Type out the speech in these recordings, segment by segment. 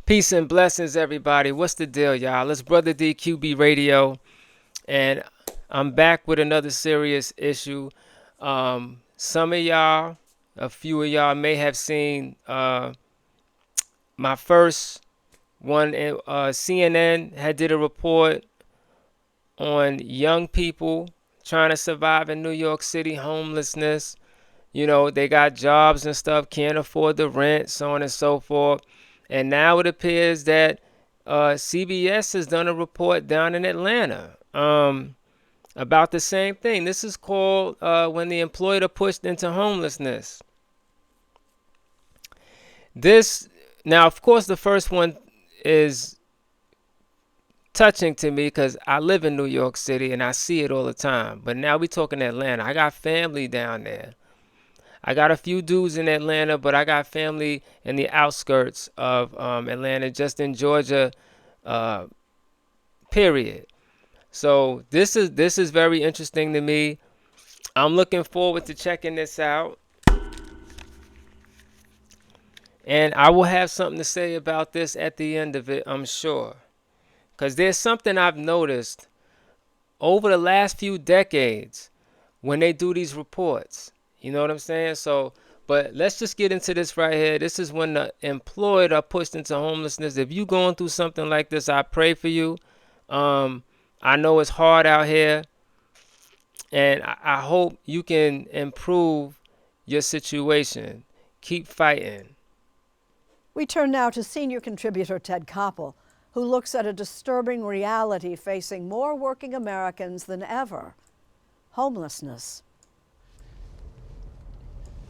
Peace and blessings, everybody. What's the deal, y'all? It's Brother DQB Radio, and I'm back with another serious issue. Some of y'all, a few of y'all may have seen my first one. CNN had did a report on young people trying to survive in New York City, homelessness. You know, they got jobs and stuff, can't afford the rent, so on and so forth. And now it appears that CBS has done a report down in Atlanta about the same thing. This is called When the Employed Are Pushed into Homelessness. This, now, of course, the first one is touching to me because I live in New York City and I see it all the time. But now we talking Atlanta. I got family down there. I got a few dudes in Atlanta, but I got family in the outskirts of Atlanta, just in Georgia, period. So this is very interesting to me. I'm looking forward to checking this out, and I will have something to say about this at the end of it, I'm sure, because there's something I've noticed over the last few decades when they do these reports. You know what I'm saying? So, but let's just get into this right here. This is when the employed are pushed into homelessness. If you going through something like this, I pray for you. I know it's hard out here, and I hope you can improve your situation. Keep fighting. We turn now to senior contributor Ted Koppel, who looks at a disturbing reality facing more working Americans than ever: homelessness.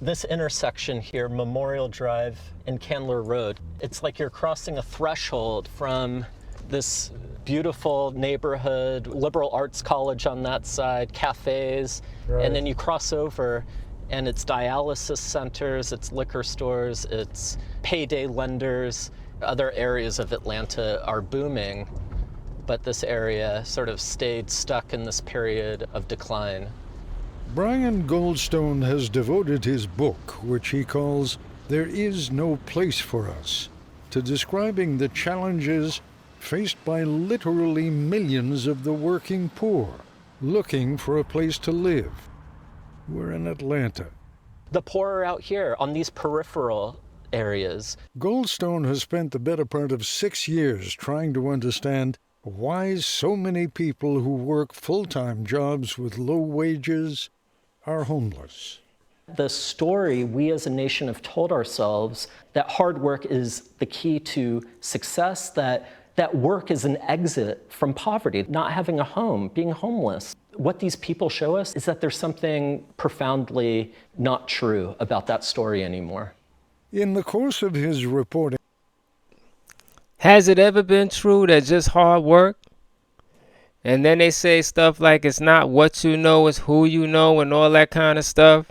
This intersection here, Memorial Drive and Candler Road, it's like you're crossing a threshold from this beautiful neighborhood, liberal arts college on that side, cafes, right. And then you cross over and it's dialysis centers, it's liquor stores, it's payday lenders. Other areas of Atlanta are booming, but this area sort of stayed stuck in this period of decline. Brian Goldstone has devoted his book, which he calls There Is No Place for Us, to describing the challenges faced by literally millions of the working poor looking for a place to live. We're in Atlanta. The poor are out here on these peripheral areas. Goldstone has spent the better part of 6 years trying to understand why so many people who work full-time jobs with low wages are homeless. The story we as a nation have told ourselves that hard work is the key to success, that work is an exit from poverty, not having a home, being homeless. What these people show us is that there's something profoundly not true about that story anymore. In the course of his reporting, Has it ever been true that just hard work? And then they say stuff like it's not what you know, it's who you know, and all that kind of stuff.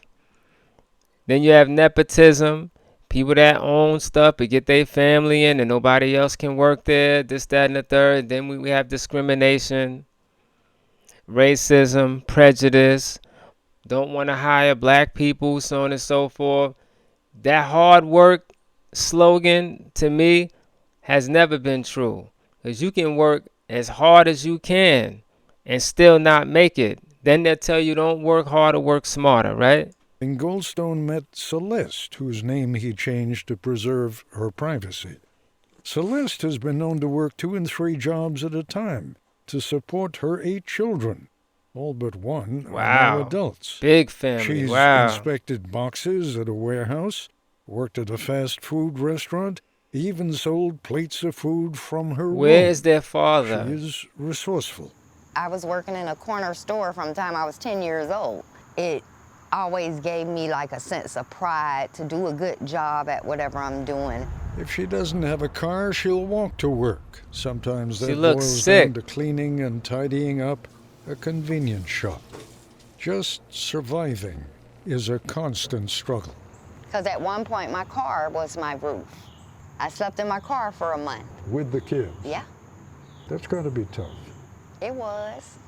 Then you have nepotism, people that own stuff but get their family in and nobody else can work there, this, that, and the third. Then we have discrimination, racism, prejudice, don't want to hire black people, so on and so forth. That hard work slogan, to me, has never been true. Because you can work as hard as you can and still not make it. Then they'll tell you don't work harder, work smarter, right? Goldstone met Celeste, whose name he changed to preserve her privacy. Celeste has been known to work 2 and 3 jobs at a time to support her 8 children. All but one are now adults. Big family. She's inspected boxes at a warehouse, worked at a fast food restaurant, even sold plates of food from her room. Where is their father? She is resourceful. I was working in a corner store from the time I was 10 years old. It always gave me like a sense of pride to do a good job at whatever I'm doing. If she doesn't have a car, she'll walk to work. Sometimes that looks boils sick. down to cleaning and tidying up a convenience shop. Just surviving is a constant struggle. Because at one point, my car was my roof. I slept in my car for a month. With the kids? Yeah, That's got to be tough. it was.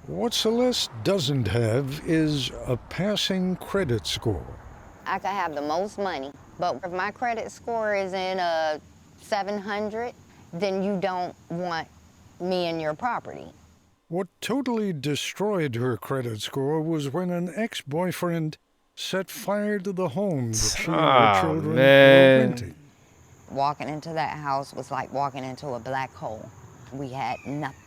What Celeste doesn't have is a passing credit score. I could have the most money, but if my credit score is in a 700, then you don't want me in your property. What totally destroyed her credit score was when an ex-boyfriend set fire to the home that she and her Oh, children were man. renting. Walking into that house was like walking into a black hole. We had nothing.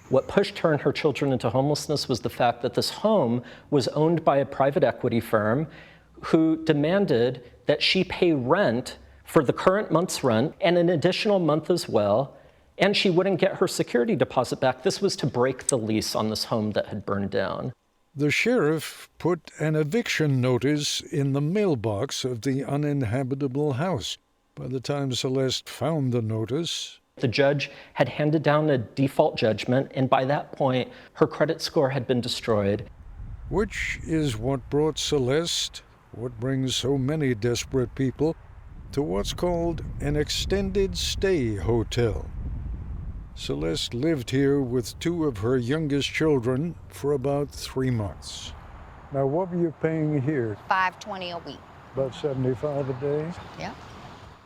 What pushed her and her children into homelessness was the fact that this home was owned by a private equity firm who demanded that she pay rent for the current month's rent and an additional month as well, and she wouldn't get her security deposit back. This was to break the lease on this home that had burned down. The sheriff put an eviction notice in the mailbox of the uninhabitable house. By the time Celeste found the notice, The judge had handed down a default judgment, and by that point, her credit score had been destroyed. which is what brought Celeste, what brings so many desperate people, to what's called an extended stay hotel. Celeste lived here with two of her youngest children for about 3 months. Now, what were you paying here? $520 a week. About $75 a day? Yeah.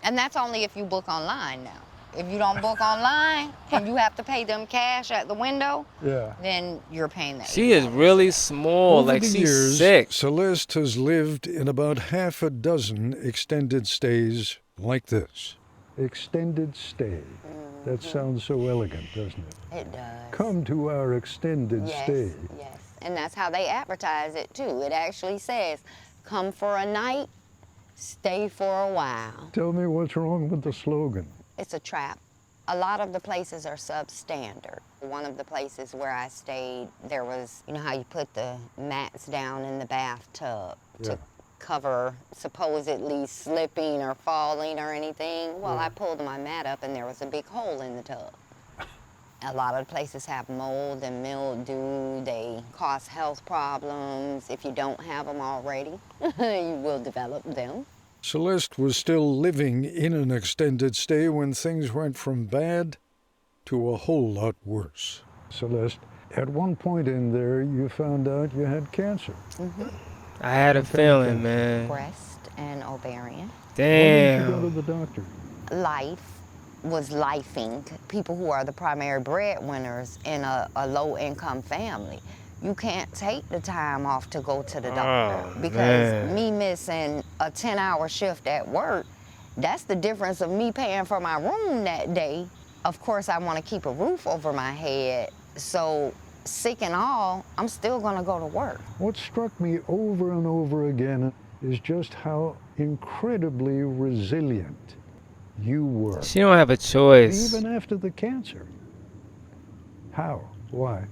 And that's only if you book online now. If you don't book online and you have to pay them cash at the window, Yeah. then you're paying that. She is really small, Over like the she's years, sick. Celeste has lived in about half a dozen extended stays like this. Extended stay. That sounds so elegant, doesn't it? It does. Come to our extended Yes, stay. yes. And that's how they advertise it too. It actually says, come for a night, stay for a while. Tell me what's wrong with the slogan. It's a trap. A lot of the places are substandard. One of the places where I stayed, there was, you know how you put the mats down in the bathtub to cover supposedly slipping or falling or anything? Well, I pulled my mat up and there was a big hole in the tub. A lot of places have mold and mildew. They cause health problems. If you don't have them already, you will develop them. Celeste was still living in an extended stay when things went from bad to a whole lot worse. Celeste, at one point in there, you found out you had cancer. I had a feeling, man. Breast and ovarian. Why didn't you go to Damn. the doctor? Life was lifing. People who are the primary breadwinners in a low-income family, you can't take the time off to go to the doctor Oh, because man. me missing a 10-hour shift at work, that's the difference of me paying for my room that day. Of course, I want to keep a roof over my head, so sick and all, I'm still going to go to work. What struck me over and over again is just how incredibly resilient you were, She don't have a choice. even after the cancer. How? Why?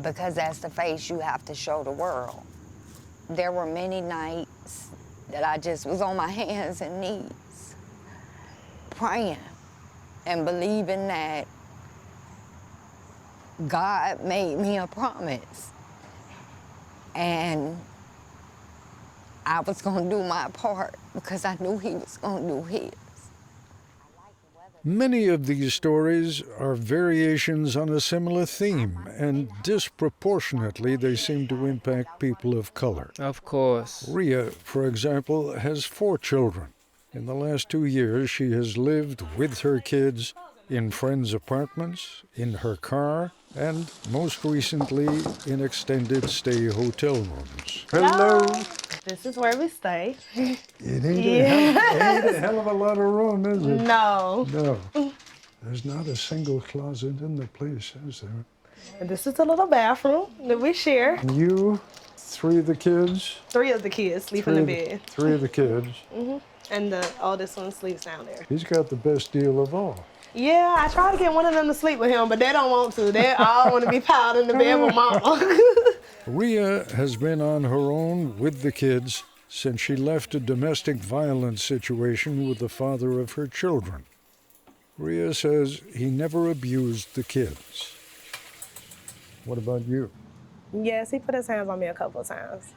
Because that's the face you have to show the world. There were many nights that I just was on my hands and knees, praying and believing that God made me a promise. And I was gonna do my part because I knew He was gonna do His. Many of these stories are variations on a similar theme, and disproportionately they seem to impact people of color. Of course. Rhea, for example, has 4 children. In the last 2 years, she has lived with her kids in friends' apartments, in her car, and most recently in extended stay hotel rooms. Hello. This is where we stay. It ain't a hell of a lot of room, is it? No. No. There's not a single closet in the place, is there? And this is a little bathroom that we share. And you, 3 of the kids? 3 of the kids sleep in the bed. 3 of the kids. And the oldest one sleeps down there. He's got the best deal of all. Yeah, I try to get one of them to sleep with him, but they don't want to. They all want to be piled in the bed with mama. Rhea has been on her own with the kids since she left a domestic violence situation with the father of her children. Rhea says he never abused the kids. What about you? Yes, he put his hands on me a couple of times.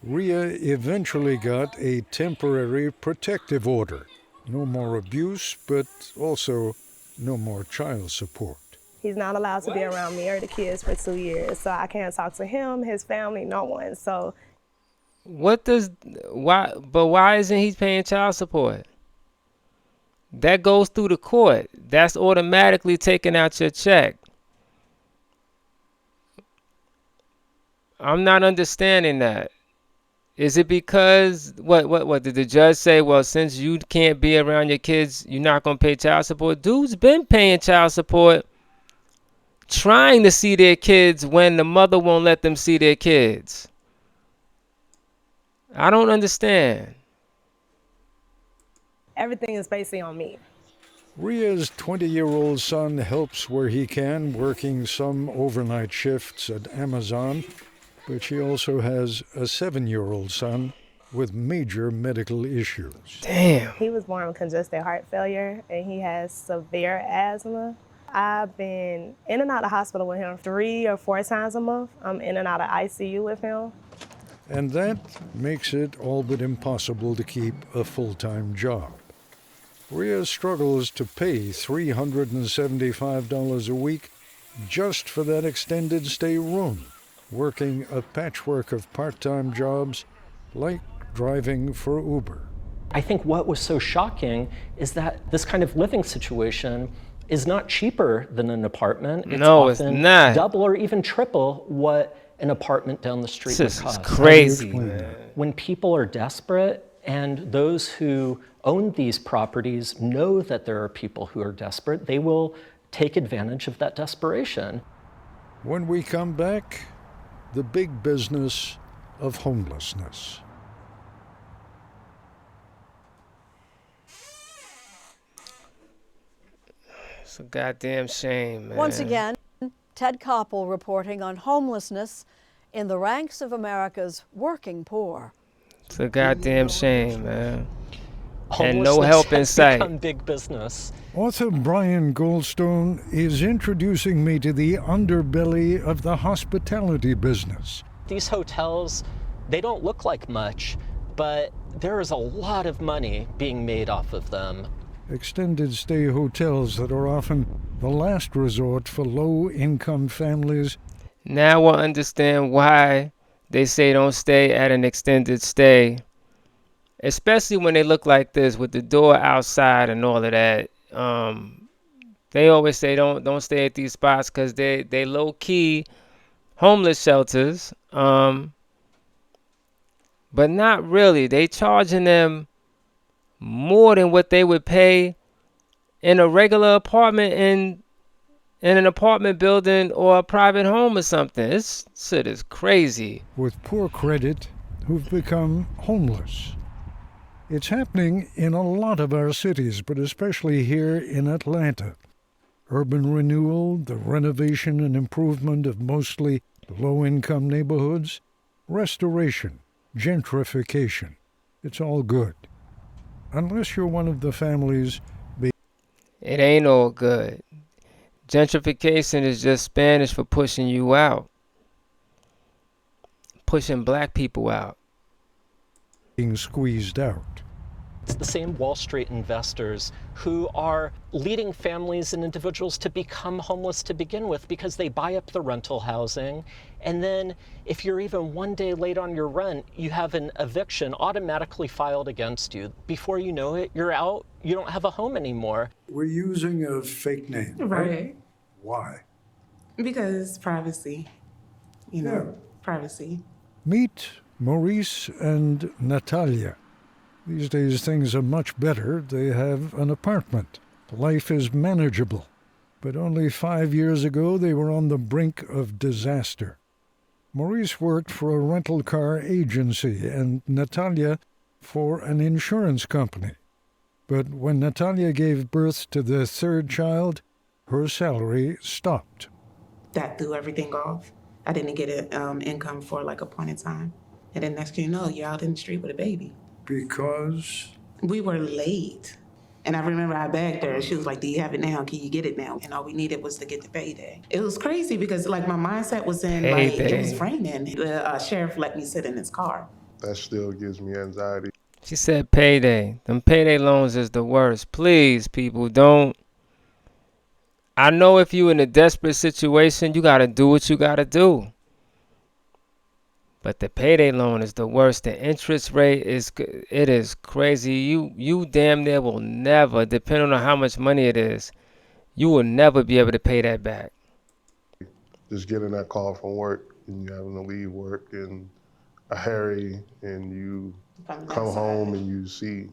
Rhea eventually got a temporary protective order. No more abuse, but also no more child support. He's not allowed to be around me or the kids for 2 years, so I can't talk to him, his family, no one. So Why isn't he paying child support? that goes through the court. That's automatically taking out your check. I'm not understanding that. Is it because what did the judge say? Well, since you can't be around your kids, you're not gonna pay child support. Dude's been paying child support, trying to see their kids when the mother won't let them see their kids. I don't understand. Everything is basically on me. Ria's 20-year-old son helps where he can, working some overnight shifts at Amazon, but she also has a 7-year-old son with major medical issues. Damn. He was born with congestive heart failure and he has severe asthma. I've been in and out of the hospital with him 3 or 4 times a month. I'm in and out of ICU with him. And that makes it all but impossible to keep a full-time job. Ria struggles to pay $375 a week just for that extended stay room, working a patchwork of part-time jobs like driving for Uber. I think what was so shocking is that this kind of living situation is not cheaper than an apartment. No, it's often not. double or even triple what an apartment down the street would This is cost. crazy. When people are desperate and those who own these properties know that there are people who are desperate, they will take advantage of that desperation. When we come back, the big business of homelessness. It's a goddamn shame, man. Once again, Ted Koppel reporting on homelessness in the ranks of America's working poor. It's a goddamn shame, man. And Homelessness no help in has sight. become big business. Author Brian Goldstone is introducing me to the underbelly of the hospitality business. These hotels, they don't look like much, but there is a lot of money being made off of them. Extended stay hotels that are often the last resort for low-income families. Now I understand why they say don't stay at an extended stay, especially when they look like this with the door outside and all of that. They always say don't stay at these spots because they low key homeless shelters, but not really. They charging them more than what they would pay in a regular apartment in an apartment building or a private home or something. This shit is crazy. With poor credit who've become homeless. It's happening in a lot of our cities, but especially here in Atlanta. Urban renewal, the renovation and improvement of mostly low-income neighborhoods, restoration, gentrification. It's all good. Unless you're one of the families. It ain't all good. Gentrification is just Spanish for pushing you out. Pushing black people out. Being squeezed out. It's the same Wall Street investors who are leading families and individuals to become homeless to begin with because they buy up the rental housing. And then if you're even one day late on your rent, you have an eviction automatically filed against you. Before you know it, you're out. You don't have a home anymore. We're using a fake name. Right. Why? Because privacy, privacy. Meet Maurice and Natalia. These days things are much better. They have an apartment. Life is manageable. But only 5 years ago they were on the brink of disaster. Maurice worked for a rental car agency and Natalia for an insurance company. But when Natalia gave birth to their third child, her salary stopped. That threw everything off. I didn't get an income for like a point in time. And then next thing you know, you're out in the street with a baby. Because? We were late. And I remember I begged her, and she was like, do you have it now? Can you get it now? And all we needed was to get the payday. It was crazy because like my mindset was in like, it was raining. The sheriff let me sit in his car. That still gives me anxiety. She said payday. Them payday loans is the worst. Please, people, don't. I know if you in a desperate situation, you got to do what you got to do. But the payday loan is the worst. The interest rate it is crazy. You damn near will never, depending on how much money it is, you will never be able to pay that back. Just getting that call from work and you having to leave work in a hurry and you come home and you see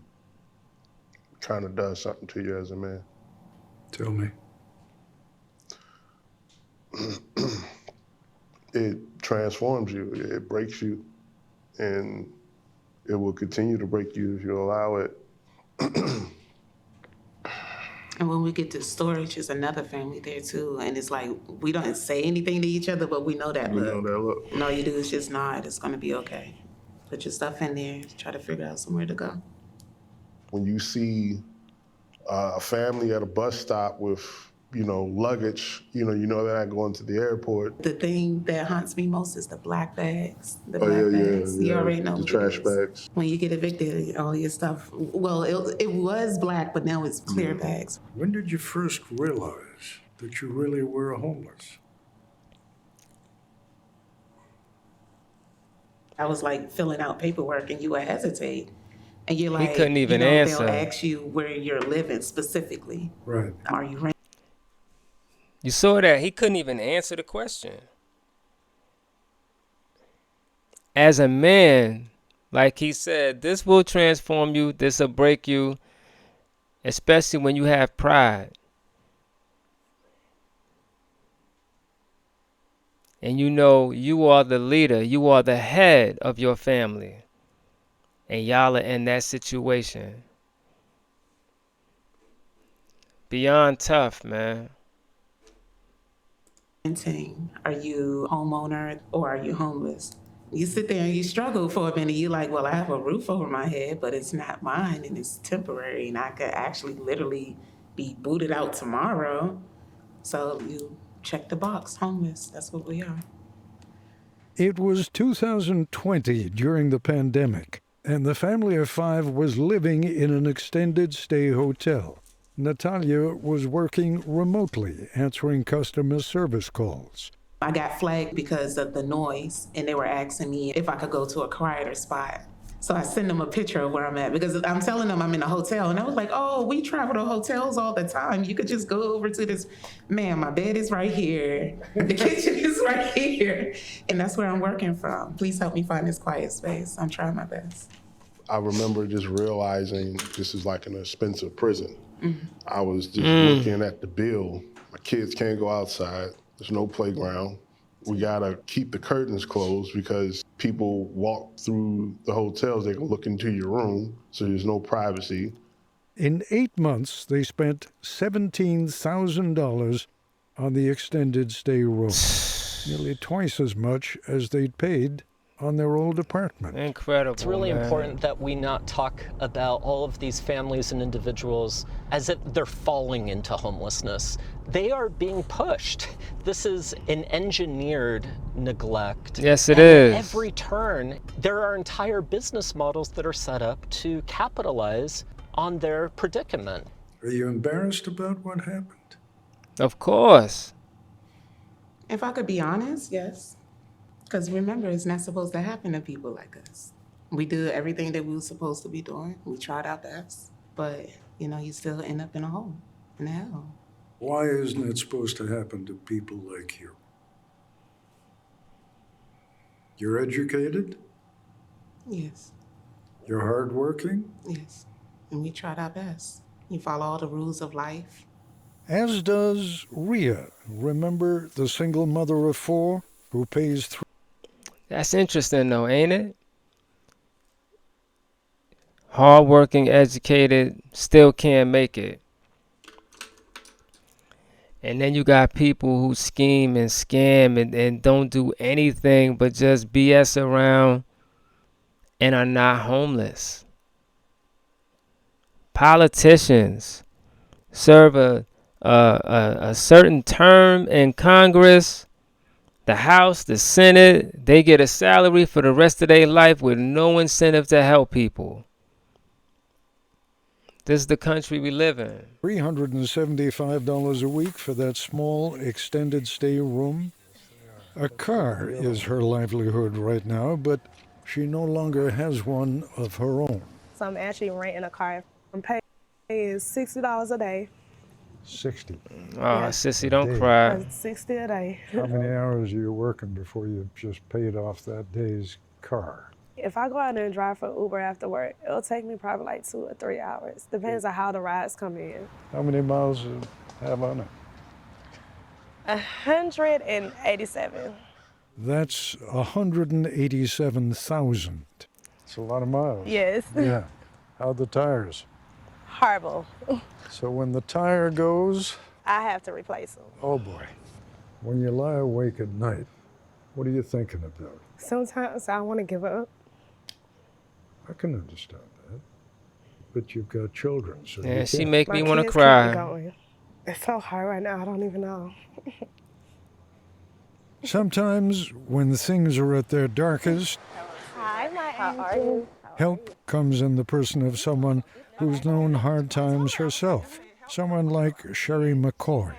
kind of does something to you as a man. Tell me. It transforms you, it breaks you, and it will continue to break you if you allow it. And when we get to storage, there's another family there too. And it's like, we don't say anything to each other, but we know that We look. know that look. And all you do is just nod, it's gonna be okay. Put your stuff in there, try to figure out somewhere to go. When you see a family at a bus stop with, luggage, you know they're not going to the airport. The thing that haunts me most is the black bags. The Oh, black yeah, bags. yeah, You yeah. already know The what trash it is. bags. When you get evicted, all your stuff, well, it was black, but now it's clear bags. When did you first realize that you really were homeless? I was like filling out paperwork and you would hesitate. And you're like, He couldn't even they'll answer. ask you where you're living specifically. Right. Are you renting? You saw that he couldn't even answer the question. As a man, like he said, this will transform you, this will break you, especially when you have pride. And you know you are the leader, you are the head of your family. And y'all are in that situation. Beyond tough, man. Are you homeowner or are you homeless? You sit there and you struggle for a minute. You're like, well, I have a roof over my head, but it's not mine and it's temporary. And I could actually literally be booted out tomorrow. So you check the box, homeless. That's what we are. It was 2020 during the pandemic, and the family of five was living in an extended stay hotel. Natalia was working remotely, answering customer service calls. I got flagged because of the noise, and they were asking me if I could go to a quieter spot. So I sent them a picture of where I'm at because I'm telling them I'm in a hotel. And I was like, oh, we travel to hotels all the time. You could just go over to this. Man, my bed is right here. The kitchen is right here. And that's where I'm working from. Please help me find this quiet space. I'm trying my best. I remember just realizing this is like an expensive prison. I was just looking at the bill. My kids can't go outside. There's no playground. We gotta keep the curtains closed because people walk through the hotels, they can look into your room, so there's no privacy. In 8 months, they spent $17,000 on the extended stay room, nearly twice as much as they'd paid on their old apartment. Incredible. It's really man. important that we not talk about all of these families and individuals as if they're falling into homelessness. They are being pushed. This is an engineered neglect. Yes, it and is. At every turn, there are entire business models that are set up to capitalize on their predicament. Are you embarrassed about what happened? Of course. If I could be honest, yes. Because remember, it's not supposed to happen to people like us. We do everything that we were supposed to be doing. We tried our best. But, you still end up in a hole, in hell. Why isn't it supposed to happen to people like you? You're educated? Yes, You're hardworking? yes. And we tried our best. You follow all the rules of life. As does Rhea. Remember the single mother of four who pays That's interesting though, ain't it? Hardworking, educated, still can't make it. And then you got people who scheme and scam and don't do anything but just BS around and are not homeless. Politicians serve a certain term in Congress, the House, the Senate. They get a salary for the rest of their life with no incentive to help people. This is the country we live in. $375 a week for that small extended stay room. A car is her livelihood right now, but she no longer has one of her own. So I'm actually renting a car. I'm paying is $60 a day. 60. Oh, Yeah. sissy, don't Day. cry. 60 a day. How many hours are you working before you just paid off that day's car? If I go out there and drive for Uber after work, it'll take me probably like 2 or 3 hours. Depends on how the rides come in. How many miles do you have on it? 187. That's 187,000. It's a lot of miles. Yes. Yeah. How are the tires? Horrible. So when the tire goes, I have to replace them. oh boy. When you lie awake at night, what are you thinking about? Sometimes I want to give up. I can understand that. But you've got children, so Yeah, you she can't. make My me want to kids keep me cry. going. It's so hard right now, I don't even know. Sometimes when things are at their darkest, Hi, my angel. help comes in the person of someone who's known hard times herself. Someone like Sherry McCoy,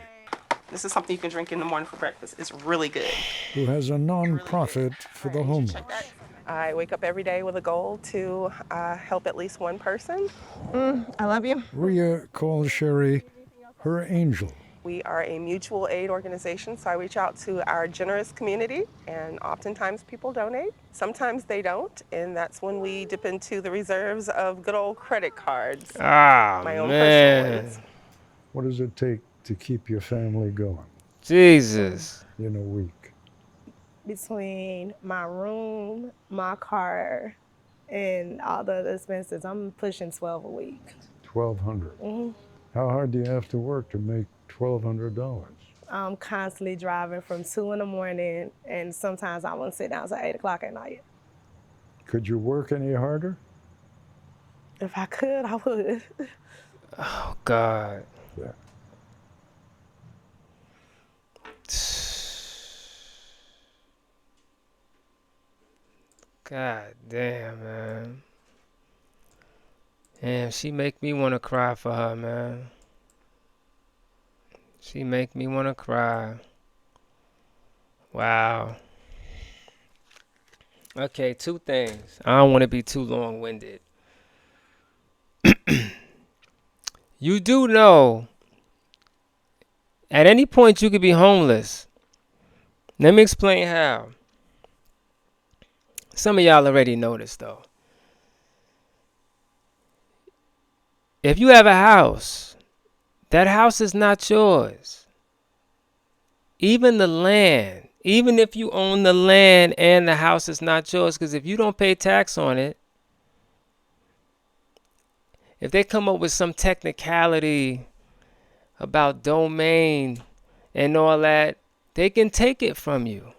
This is something you can drink in the morning for breakfast. It's really good. who has a non-profit for the homeless. I wake up every day with a goal to help at least one person. I love you. Rhea calls Sherry her angel. We are a mutual aid organization, so I reach out to our generous community, and oftentimes people donate. Sometimes they don't, and that's when we dip into the reserves of good old credit cards. Ah, My own personal man. ones. What does it take to keep your family going Jesus. in a week? Between my room, my car, and all the other expenses, I'm pushing 12 a week. 1,200. Mhm. How hard do you have to work to make $1,200? I'm constantly driving from 2 in the morning, and sometimes I won't sit down until 8 o'clock at night. Could you work any harder? If I could, I would. Oh, God. Yeah. God damn, man. Damn, she make me want to cry for her, man. She make me want to cry. Wow. Okay, two things. I don't want to be too long-winded. You do know, at any point you could be homeless. Let me explain how. Some of y'all already know this, though. If you have a house, that house is not yours. Even the land, even if you own the land and the house is not yours, because if you don't pay tax on it, if they come up with some technicality about domain and all that, they can take it from you.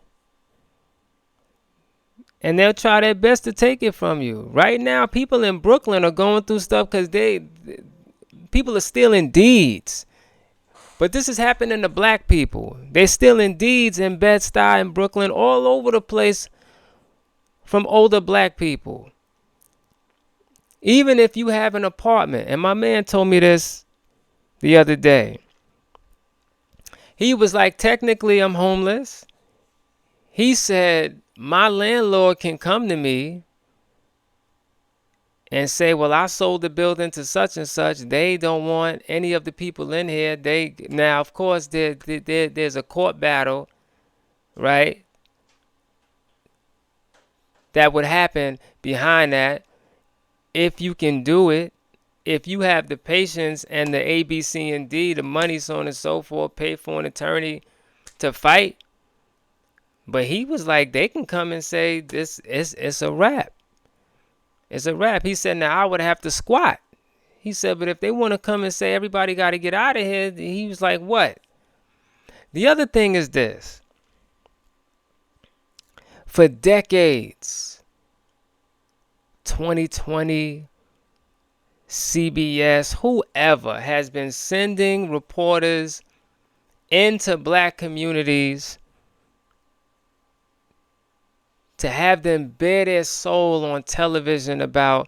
And they'll try their best to take it from you. Right now, people in Brooklyn are going through stuff because people are stealing deeds. But this is happening to black people. They're stealing deeds in Bed-Stuy and Brooklyn, all over the place from older black people. Even if you have an apartment, and my man told me this the other day. He was like, technically I'm homeless. He said, my landlord can come to me and say, well, I sold the building to such and such. They don't want any of the people in here. Now, of course, there's a court battle, right? That would happen behind that. If you can do it, if you have the patience and the A, B, C, and D, the money, so on and so forth, pay for an attorney to fight. But he was like, they can come and say, it's a wrap. It's a wrap. He said, now I would have to squat. He said, but if they want to come and say everybody got to get out of here, he was like, what? The other thing is this. For decades, 2020, CBS, whoever has been sending reporters into black communities to have them bare their soul on television about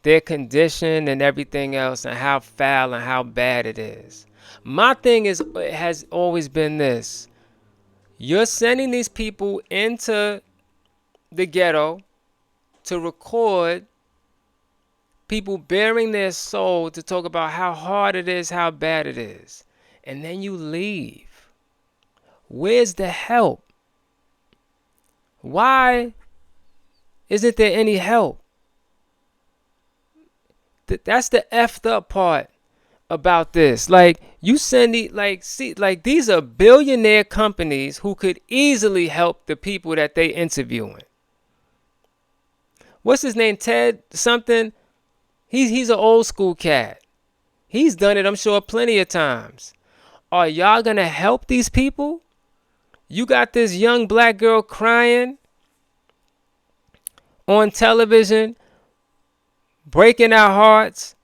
their condition and everything else and how foul and how bad it is. My thing has always been this. You're sending these people into the ghetto to record people bearing their soul, to talk about how hard it is, how bad it is. And then you leave. Where's the help? Why isn't there any help? That's the effed up part about this. Like, you send these are billionaire companies who could easily help the people that they interviewing. What's his name? Ted something? He's an old school cat. He's done it, I'm sure, plenty of times. Are y'all gonna help these people? You got this young black girl crying on television, breaking our hearts.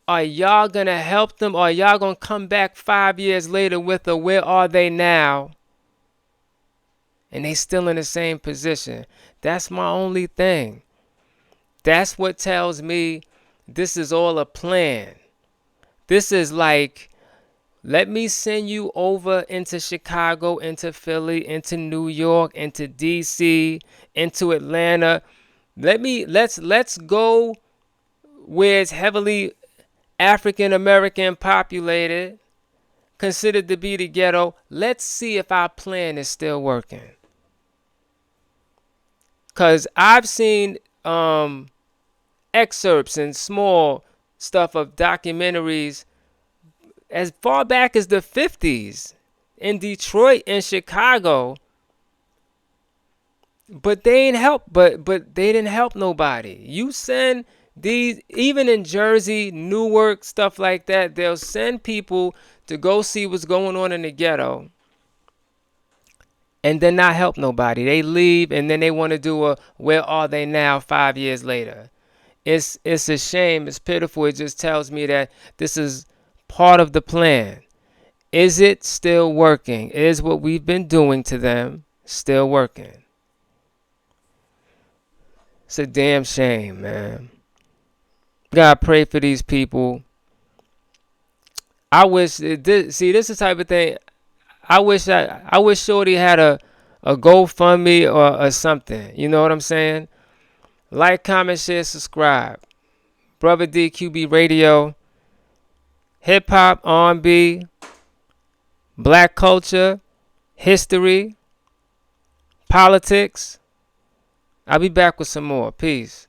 Are y'all gonna help them? Or are y'all gonna come back 5 years later with a where are they now? And they still in the same position. That's my only thing. That's what tells me this is all a plan. This is like, let me send you over into Chicago, into Philly, into New York, into DC, into Atlanta. Let's go where it's heavily African American populated, considered to be the ghetto. Let's see if our plan is still working. Cause I've seen excerpts and small stuff of documentaries as far back as the 50s in Detroit and Chicago, but they ain't help. But they didn't help nobody. You send these, even in Jersey, Newark, stuff like that, they'll send people to go see what's going on in the ghetto, and then not help nobody. They leave, and then they want to do a where are they now 5 years later. It's a shame. It's pitiful. It just tells me that this is part of the plan. Is it still working? Is what we've been doing to them still working? It's a damn shame, man. God, pray for these people. I wish this is the type of thing. I wish Shorty had a GoFundMe or something. You know what I'm saying? Like, comment, share, subscribe. Brother DQB Radio. Hip hop, R&B, black culture, history, politics. I'll be back with some more. Peace.